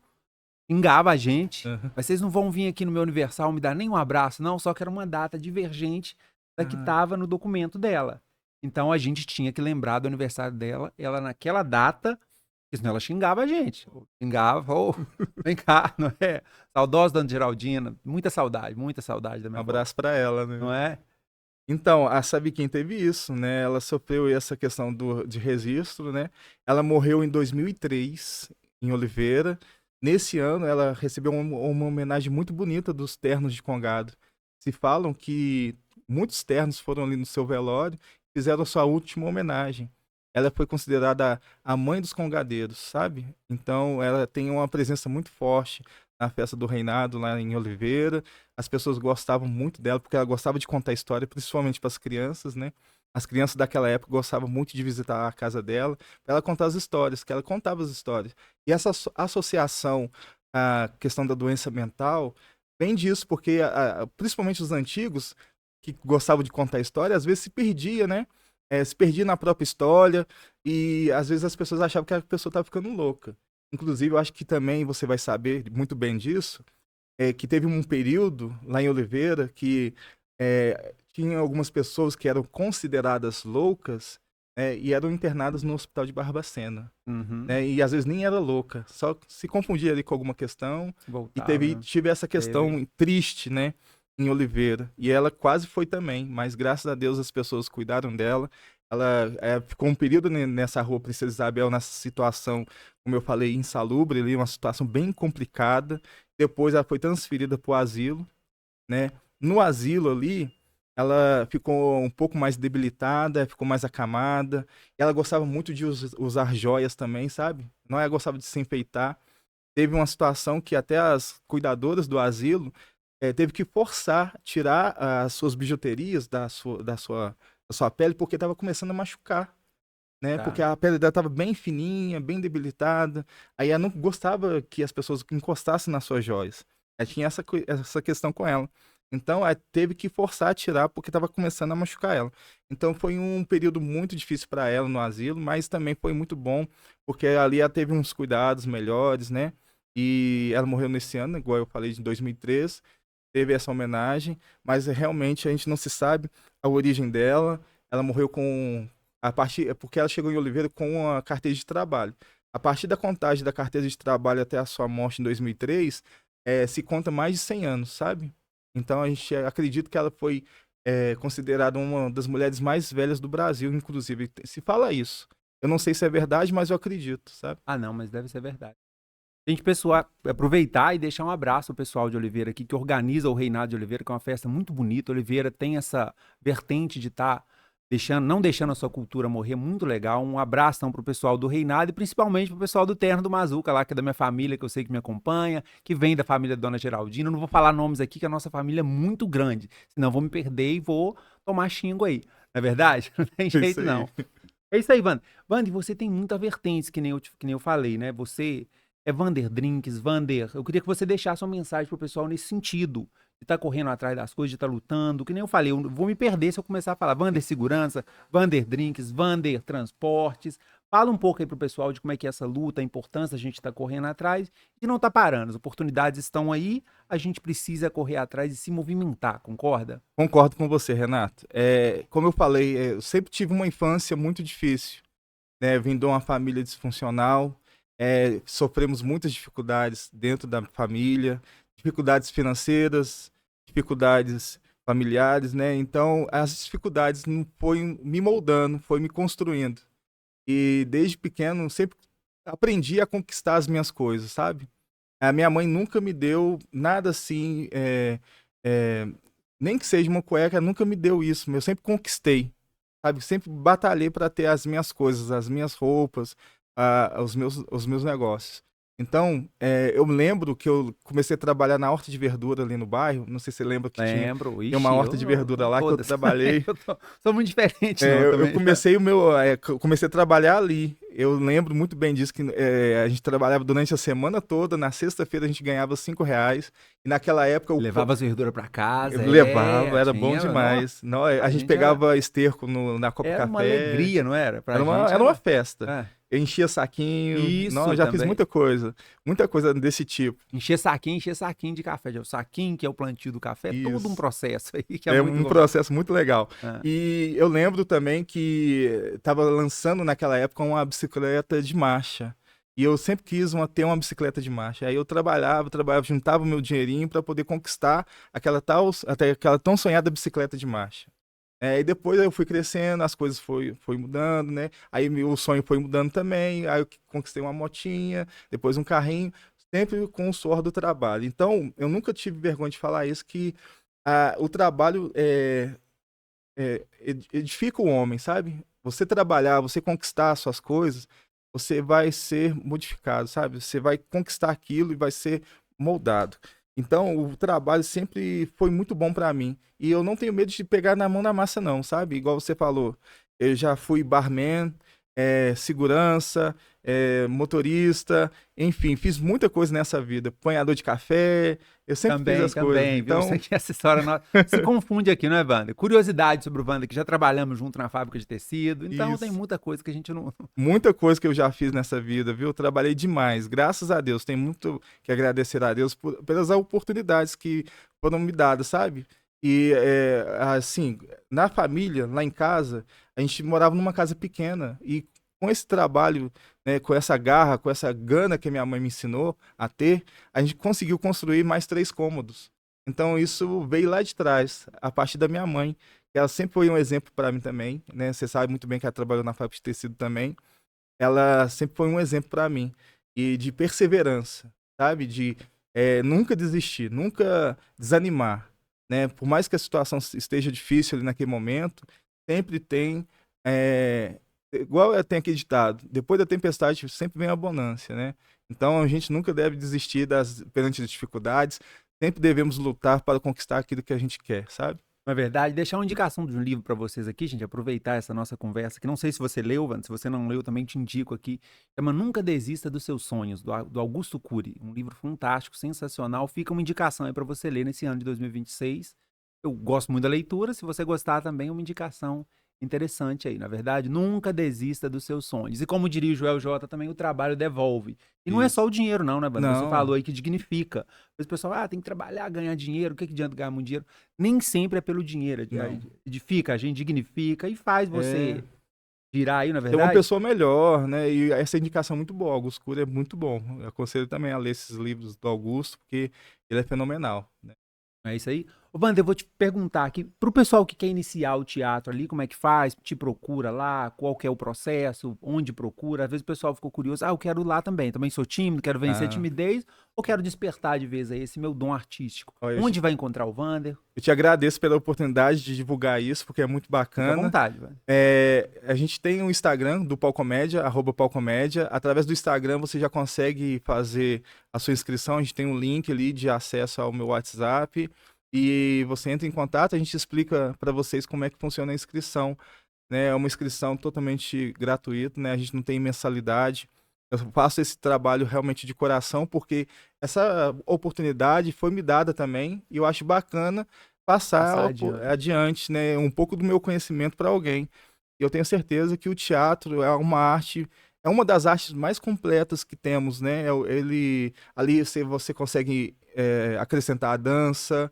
xingava a gente,
Aham.
mas vocês não vão vir aqui no meu aniversário me dar nem um abraço, não, só que era uma data divergente da que
Ah,
estava no documento dela. Então a gente tinha que lembrar do aniversário dela, ela naquela data, porque senão ela xingava a gente. Ou xingava, ou vem cá, não é? Saudosa Dona Geraldina, muita saudade da
um
minha avó,
abraço para ela, né?
não é?
Então, a Sabiquim teve isso, né? Ela sofreu essa questão de registro, né? Ela morreu em 2003, em Oliveira. Nesse ano, ela recebeu uma homenagem muito bonita dos ternos de Congado. Se falam que muitos ternos foram ali no seu velório e fizeram sua última homenagem. Ela foi considerada a mãe dos congadeiros, sabe? Então, ela tem uma presença muito forte na festa do reinado lá em Oliveira. As pessoas gostavam muito dela porque ela gostava de contar história, principalmente para as crianças, né? As crianças daquela época gostavam muito de visitar a casa dela para ela contar as histórias, que ela contava as histórias. E essa associação à questão da doença mental vem disso, porque principalmente os antigos que gostavam de contar história, às vezes se perdia, né? Se perdia na própria história e às vezes as pessoas achavam que a pessoa estava ficando louca. Inclusive, eu acho que também você vai saber muito bem disso, que teve um período lá em Oliveira que tinha algumas pessoas que eram consideradas loucas, e eram internadas no hospital de Barbacena.
Uhum.
Né, e às vezes nem era louca, só se confundia ali com alguma questão. E
Voltava, né?
tive essa
Teve.
questão triste, né, em Oliveira. E ela quase foi também, mas graças a Deus as pessoas cuidaram dela. Ela ficou um período nessa rua Princesa Isabel, nessa situação, como eu falei, insalubre ali, uma situação bem complicada. Depois ela foi transferida para o asilo, né? No asilo ali, ela ficou um pouco mais debilitada, ficou mais acamada. Ela gostava muito de usar joias também, sabe? Não, ela gostava de se enfeitar. Teve uma situação que até as cuidadoras do asilo teve que forçar tirar as suas bijuterias da sua pele porque estava começando a machucar. né? Porque
Tá.
a pele dela estava bem fininha, bem debilitada. Aí ela não gostava que as pessoas encostassem nas suas joias. Aí tinha essa questão com ela. Então, teve que forçar a tirar porque estava começando a machucar ela. Então, foi um período muito difícil para ela no asilo, mas também foi muito bom, porque ali ela teve uns cuidados melhores, né? E ela morreu nesse ano, igual eu falei, de 2003. Teve essa homenagem, mas realmente a gente não se sabe a origem dela. Ela morreu porque ela chegou em Oliveira com a carteira de trabalho. A partir da contagem da carteira de trabalho até a sua morte em 2003, se conta mais de 100 anos, sabe? Então a gente acredita que ela foi considerada uma das mulheres mais velhas do Brasil, inclusive. Se fala isso. Eu não sei se é verdade, mas eu acredito, sabe?
Ah, não, mas deve ser verdade. A gente pessoal, aproveitar e deixar um abraço ao pessoal de Oliveira aqui, que organiza o Reinado de Oliveira, que é uma festa muito bonita. Oliveira tem essa vertente de estar não deixando a sua cultura morrer, muito legal. Um abraço então para o pessoal do Reinado e principalmente para o pessoal do Terno do Mazuca, lá que é da minha família, que eu sei que me acompanha, que vem da família da Dona Geraldina. Eu não vou falar nomes aqui, que a nossa família é muito grande, senão eu vou me perder e vou tomar xingo aí. Não é verdade? Não tem
Isso
jeito
aí.
não. É isso aí, Wander. Wander, você tem muita vertente, que nem eu falei, né? Você é Vander Drinks, Vander. Eu queria que você deixasse uma mensagem pro pessoal nesse sentido. De estar correndo atrás das coisas, de estar lutando. Que nem eu falei, eu vou me perder se eu começar a falar Vander Segurança, Vander Drinks, Vander Transportes. Fala um pouco aí pro pessoal de como é que é essa luta, a importância da gente estar correndo atrás e não tá parando. As oportunidades estão aí, a gente precisa correr atrás e se movimentar, concorda?
Concordo com você, Renato. Como eu falei, eu sempre tive uma infância muito difícil, né? Vim de uma família disfuncional, sofremos muitas dificuldades dentro da família, dificuldades financeiras, dificuldades familiares, né? Então, as dificuldades não foi me moldando, foi me construindo. E desde pequeno, sempre aprendi a conquistar as minhas coisas, sabe? A minha mãe nunca me deu nada assim, é, nem que seja uma cueca, nunca me deu isso. Eu sempre conquistei, sabe? Sempre batalhei para ter as minhas coisas, as minhas roupas, os meus negócios. Então, eu lembro que eu comecei a trabalhar na horta de verdura ali no bairro. Não sei se você lembra que
Lembro,
tinha uma
ixi,
horta de verdura lá que eu
todas.
trabalhei.
Sou muito diferente, não,
Eu
também.
comecei a trabalhar ali. Eu lembro muito bem disso, que a gente trabalhava durante a semana toda. Na sexta-feira a gente ganhava R$ 5. E naquela época
Levava as verduras pra
eu
casa,
levava, era bom
tinha, não,
demais. Não, a
a
gente
gente era,
pegava esterco na Copa
era uma
Café.
alegria, não era? Pra
Era uma,
gente
era uma
era,
festa.
é,
Eu enchia saquinho. Não, eu
isso
já fiz
também.
muita coisa desse tipo.
Encher saquinho de café, o saquinho que é o plantio do café, é todo um
Isso.
processo aí que é
É
muito
um
gostoso.
processo muito legal.
É.
E eu lembro também que estava lançando naquela época uma bicicleta de marcha. E eu sempre quis ter uma bicicleta de marcha. Aí eu trabalhava, juntava o meu dinheirinho para poder conquistar até aquela tão sonhada bicicleta de marcha. E depois eu fui crescendo, as coisas foi mudando, né? Aí o sonho foi mudando também. Aí eu conquistei uma motinha, depois um carrinho, sempre com o suor do trabalho. Então, eu nunca tive vergonha de falar isso, que o trabalho edifica o homem, sabe? Você trabalhar, você conquistar as suas coisas, você vai ser modificado, sabe? Você vai conquistar aquilo e vai ser moldado. Então, o trabalho sempre foi muito bom para mim. E eu não tenho medo de pegar na mão da massa, não, sabe? Igual você falou. Eu já fui barman, segurança, motorista, enfim, fiz muita coisa nessa vida. Apanhador de café, eu sempre fiz
Também,
as coisas.
também, viu?
Então,
Sei que essa história se confunde aqui, não é, Wander? Curiosidade sobre o Wander, que já trabalhamos junto na fábrica de tecido, então tem
isso.
muita coisa que a gente não.
Muita coisa que eu já fiz nessa vida, viu? Eu trabalhei demais, graças a Deus. Tem muito que agradecer a Deus pelas oportunidades que foram me dadas, sabe? E, assim, na família, lá em casa, a gente morava numa casa pequena e com esse trabalho, né, com essa garra, com essa gana que a minha mãe me ensinou a ter, a gente conseguiu construir mais 3 cômodos. Então, isso veio lá de trás, a partir da minha mãe. Ela sempre foi um exemplo para mim também, né? Você sabe muito bem que ela trabalhou na fábrica de tecido também. Ela sempre foi um exemplo para mim e de perseverança, sabe? De nunca desistir, nunca desanimar, né? Por mais que a situação esteja difícil ali naquele momento, sempre tem igual tem aquele ditado, depois da tempestade sempre vem a bonança, né? Então a gente nunca deve desistir perante as dificuldades, sempre devemos lutar para conquistar aquilo que a gente quer, sabe?
Na verdade, deixar uma indicação de um livro para vocês aqui, gente, aproveitar essa nossa conversa, que não sei se você leu, Wanda, se você não leu, também te indico aqui. Chama Nunca Desista dos Seus Sonhos, do Augusto Cury. Um livro fantástico, sensacional. Fica uma indicação aí para você ler nesse ano de 2026. Eu gosto muito da leitura, se você gostar também, é uma indicação interessante aí. Na verdade, nunca desista dos seus sonhos. E como diria o Joel J, também o trabalho devolve. E não é só
Isso.
o dinheiro, não, né, Wanda? Você
Não,
falou aí que dignifica. Às vezes o pessoal, tem que trabalhar, ganhar dinheiro, o que adianta ganhar muito dinheiro? Nem sempre é pelo dinheiro,
não.
edifica, a gente dignifica e faz
É
você girar aí, na
ser uma
verdade.
pessoa melhor, né? E essa indicação é muito boa. Augusto Cury é muito bom. Eu aconselho também a ler esses livros do Augusto, porque ele é fenomenal, né?
É isso aí. Ô, Wander, eu vou te perguntar aqui, pro pessoal que quer iniciar o teatro ali, como é que faz? Te procura lá? Qual que é o processo? Onde procura? Às vezes o pessoal ficou curioso, eu quero ir lá também. Também sou tímido, quero vencer a
Ah,
timidez, ou quero despertar de vez aí esse meu dom artístico.
olha,
Onde vai encontrar o Wander?
eu te agradeço pela oportunidade de divulgar isso, porque é muito
Fica à
bacana.
vontade, Wander.
A gente tem um Instagram do Palcomédia, @Palcomédia. Através do Instagram você já consegue fazer a sua inscrição. A gente tem um link ali de acesso ao meu WhatsApp. E você entra em contato, a gente explica para vocês como é que funciona a inscrição, né? É uma inscrição totalmente gratuita, né? A gente não tem mensalidade. Eu faço esse trabalho realmente de coração, porque essa oportunidade foi me dada também, e eu acho bacana passar
Passar adiante.
adiante, né, um pouco do meu conhecimento para alguém. E eu tenho certeza que o teatro é uma arte, é uma das artes mais completas que temos, né? Ele ali você consegue acrescentar a dança,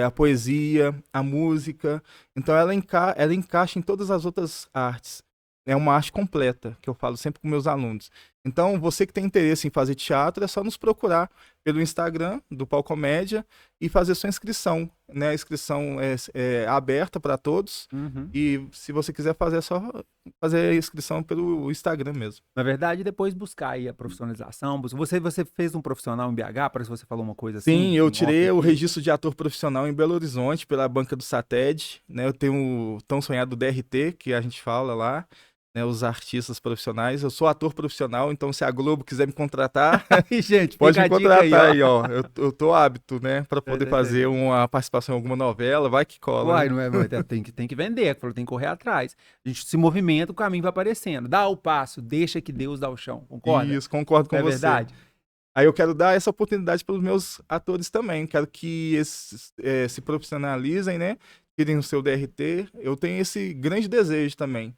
a poesia, a música. Então ela encaixa em todas as outras artes. É uma arte completa, que eu falo sempre com meus alunos. Então, você que tem interesse em fazer teatro, é só nos procurar pelo Instagram do Palcomédia e fazer sua inscrição, né? A inscrição é aberta para todos.
Uhum.
E se você quiser fazer, é só fazer a inscrição pelo Instagram mesmo.
Na verdade, depois buscar aí a profissionalização. Você fez um profissional em BH, parece que você falou uma coisa
Sim,
assim,
eu
em off
tirei o
aqui.
registro de ator profissional em Belo Horizonte pela banca do SATED, né? Eu tenho o tão sonhado DRT, que a gente fala lá, né? Os artistas profissionais. Eu sou ator profissional, então se a Globo quiser me contratar,
Aí, gente,
pode
fica
me
a dica aí,
contratar
ó.
aí, ó. Eu tô apto, né, para
Tá
poder fazer
entendendo?
uma participação em alguma novela, vai que cola,
Uai,
né?
não é, tem que vender, falou, tem que correr atrás. A gente se movimenta, o caminho vai aparecendo. Dá o passo, deixa que Deus dá o chão. Concorda?
Isso, concordo
Não
com
é
você.
verdade?
Aí eu quero dar essa oportunidade para os meus atores também. Quero que esses se profissionalizem, né? Tirem o seu DRT. Eu tenho esse grande desejo também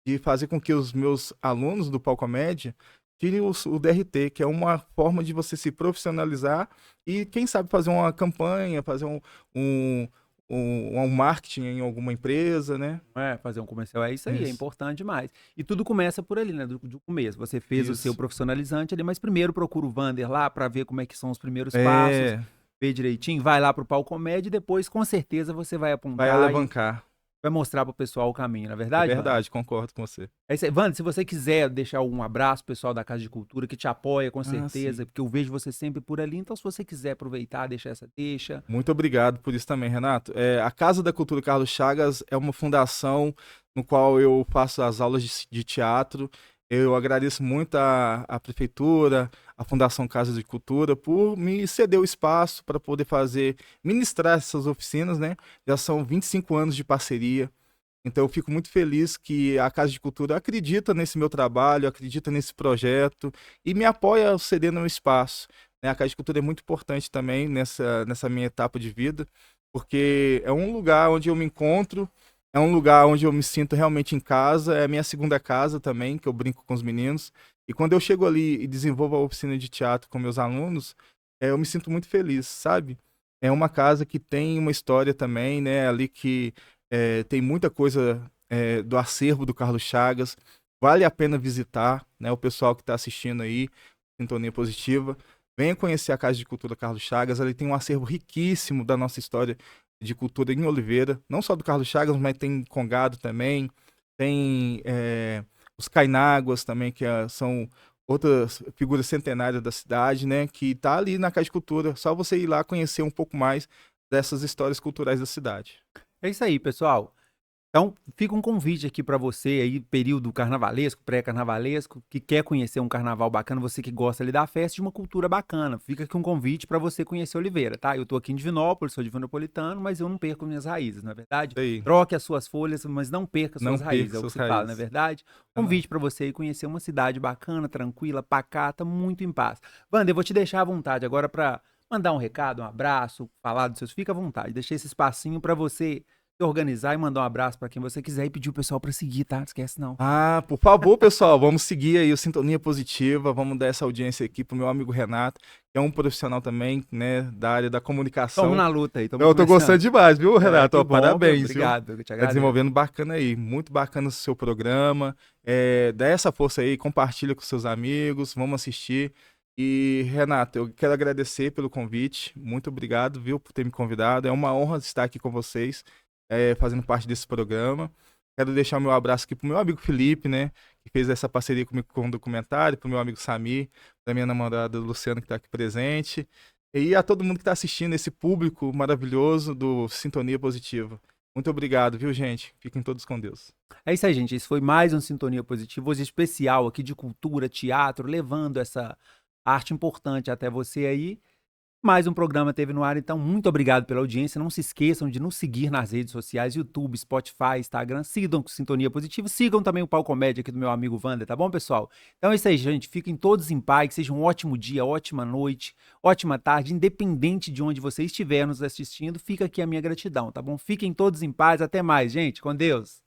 de fazer com que os meus alunos do Palcomédia tirem o DRT, que é uma forma de você se profissionalizar e, quem sabe, fazer uma campanha, fazer um, um marketing em alguma empresa, né?
É, fazer um comercial é isso aí, é
Isso.
importante demais. E tudo começa por ali, né? Do começo. Você fez o seu
Isso.
profissionalizante ali, mas primeiro procura o Vander lá para ver como é que são os primeiros passos,
É,
ver direitinho, vai lá pro palco comédia e depois, com certeza, você vai
vai
apontar e
alavancar.
vai mostrar pro pessoal o caminho, na é
É
verdade, Vander?
verdade, concordo com você.
É isso aí. Wander, se você quiser deixar um abraço pro pessoal da Casa de Cultura, que te apoia com
Ah,
certeza,
sim.
porque eu vejo você sempre por ali, então se você quiser aproveitar, deixar essa deixa.
Muito obrigado por isso também, Renato. A Casa da Cultura Carlos Chagas é uma fundação no qual eu faço as aulas de teatro. Eu agradeço muito a prefeitura, a Fundação Casa de Cultura, por me ceder o espaço para poder ministrar essas oficinas, né? Já são 25 anos de parceria. Então eu fico muito feliz que a Casa de Cultura acredita nesse meu trabalho, acredita nesse projeto e me apoia cedendo o espaço, né? A Casa de Cultura é muito importante também nessa minha etapa de vida, porque é um lugar onde eu me encontro, é um lugar onde eu me sinto realmente em casa, é a minha segunda casa também, que eu brinco com os meninos. E quando eu chego ali e desenvolvo a oficina de teatro com meus alunos, eu me sinto muito feliz, sabe? É uma casa que tem uma história também, né? Ali que tem muita coisa do acervo do Carlos Chagas. Vale a pena visitar, né? O pessoal que está assistindo aí, Sintonia Positiva. Venha conhecer a Casa de Cultura Carlos Chagas. Ali tem um acervo riquíssimo da nossa história de cultura em Oliveira. Não só do Carlos Chagas, mas tem Congado também. Tem os Caináguas também, que são outras figuras centenárias da cidade, né? Que tá ali na Casa de Cultura. Só você ir lá conhecer um pouco mais dessas histórias culturais da cidade.
É isso aí, pessoal. Então, fica um convite aqui para você aí, período carnavalesco, pré-carnavalesco, que quer conhecer um carnaval bacana, você que gosta ali da festa, de uma cultura bacana. Fica aqui um convite para você conhecer Oliveira, tá? Eu tô aqui em Divinópolis, sou divinopolitano, mas eu não perco minhas raízes, não é verdade?
Isso aí.
Troque as suas folhas, mas não perca
Não
suas raízes,
perca
é o que
suas
se fala, não é
raízes.
verdade?
Verdade.
Convite para você aí conhecer uma cidade bacana, tranquila, pacata, muito em paz. Wanda, eu vou te deixar à vontade agora para mandar um recado, um abraço, falar dos seus. Fica à vontade, deixei esse espacinho para você se organizar e mandar um abraço para quem você quiser e pedir o pessoal para seguir, tá? Não esquece não.
Ah, por favor, pessoal, vamos seguir aí o Sintonia Positiva, vamos dar essa audiência aqui pro meu amigo Renato, que é um profissional também, né, da área da
Tamo
comunicação.
na luta aí, tamo
Eu tô gostando
começando.
demais, viu,
É,
Renato?
que
Ó,
bom,
parabéns, viu?
obrigado, eu te
Tá
agradeço.
desenvolvendo bacana aí, muito bacana o seu programa. Dá essa força aí, compartilha com seus amigos, vamos assistir. E, Renato, eu quero agradecer pelo convite, muito obrigado, viu, por ter me convidado. É uma honra estar aqui com vocês, fazendo parte desse programa. Quero deixar o meu abraço aqui pro meu amigo Felipe, né, que fez essa parceria comigo com o documentário, pro meu amigo Samir, da minha namorada Luciana, que está aqui presente. E a todo mundo que está assistindo, esse público maravilhoso do Sintonia Positiva. Muito obrigado, viu, gente? Fiquem todos com Deus.
É isso aí, gente. Esse foi mais um Sintonia Positiva, hoje especial aqui de cultura, teatro, levando essa arte importante até você aí. Mais um programa teve no ar, então muito obrigado pela audiência. Não se esqueçam de nos seguir nas redes sociais, YouTube, Spotify, Instagram. Sigam com Sintonia Positiva. Sigam também o Pau Comédia aqui do meu amigo Wander, tá bom, pessoal? Então é isso aí, gente. Fiquem todos em paz, que seja um ótimo dia, ótima noite, ótima tarde, independente de onde você estiver nos assistindo. Fica aqui a minha gratidão, tá bom? Fiquem todos em paz. Até mais, gente. Com Deus.